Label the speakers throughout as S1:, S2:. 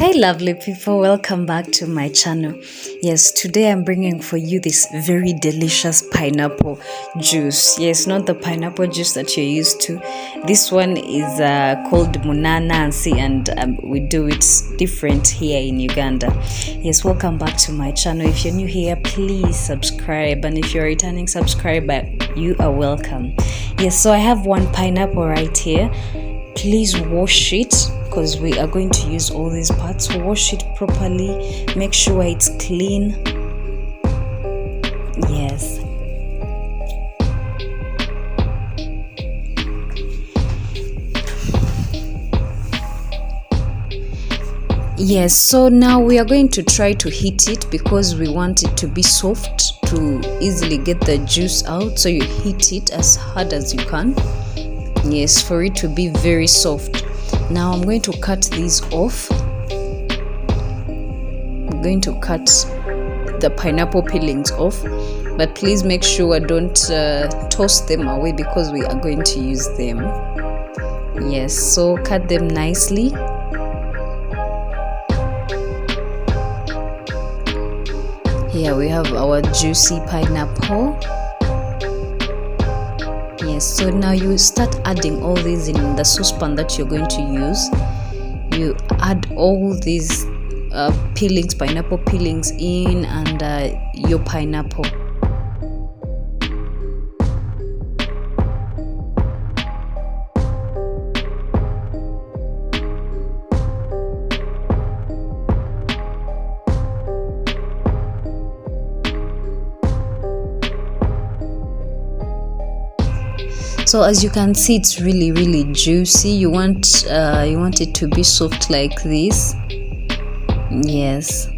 S1: Hey lovely people, welcome back to my channel. Yes, today I'm bringing for you this very delicious pineapple juice. Yes, not the pineapple juice that you're used to. This one is called MUNANASI, and we do it different here in Uganda. Yes, welcome back to my channel. If you're new here, please subscribe, and if you're a returning subscriber, you are welcome. Yes, so I have one pineapple right here. Please wash it because we are going to use all these parts. Wash it properly, make sure it's clean. Yes, so now we are going to try to heat it because we want it to be soft to easily get the juice out. So you heat it as hard as you can. Yes, for it to be very soft. Now I'm going to cut these off. I'm going to cut the pineapple peelings off, but please make sure don't toss them away because we are going to use them. Yes, so cut them nicely. Here we have our juicy pineapple. Yes, so now you start adding all these in the saucepan that you're going to use. You add all these peelings, pineapple peelings in, and your pineapple. So as you can see, it's really juicy. You want it to be soft like this. Yes.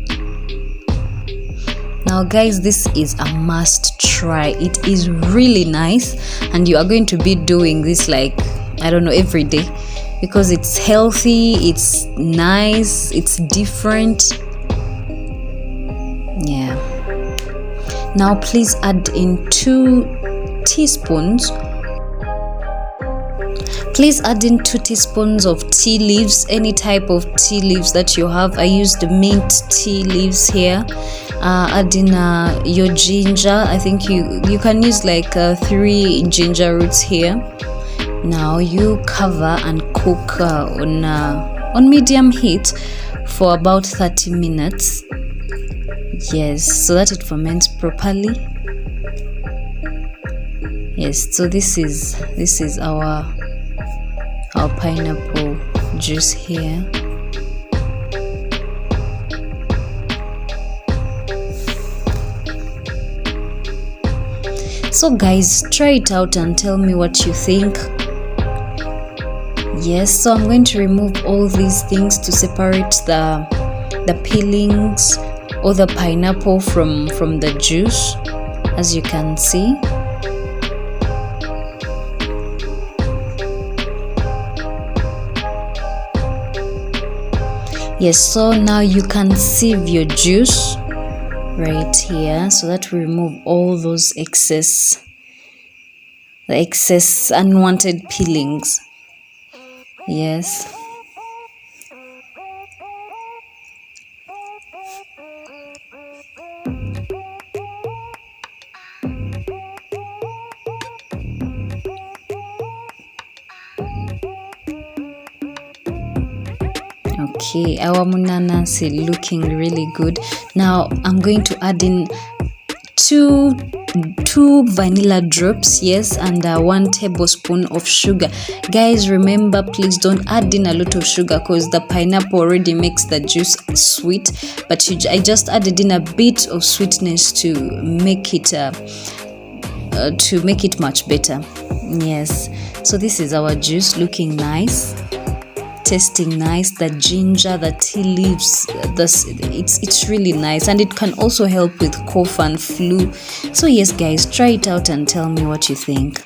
S1: Now guys, this is a must try. It is really nice, and you are going to be doing this like, I don't know, every day because it's healthy, it's nice, it's different. Yeah. Now please add in 2 teaspoons. Please add in 2 teaspoons of tea leaves, any type of tea leaves that you have. I used mint tea leaves here. Add in your ginger. I think you can use like 3 ginger roots here. Now you cover and cook on medium heat for about 30 minutes. Yes, so that it ferments properly. Yes, so this is our pineapple juice here. So guys, try it out and tell me what you think. Yes, so I'm going to remove all these things to separate the peelings or the pineapple from the juice, as you can see. Yes, so now you can sieve your juice right here so that we remove all those excess unwanted peelings. Yes. Okay, our MUNANASI looking really good. Now I'm going to add in two vanilla drops, yes, and 1 tablespoon of sugar. Guys, remember, please don't add in a lot of sugar because the pineapple already makes the juice sweet, but I just added in a bit of sweetness to make it much better. Yes, so this is our juice looking nice, tasting nice. The ginger, the tea leaves, it's really nice, and it can also help with cough and flu. So yes guys, try it out and tell me what you think.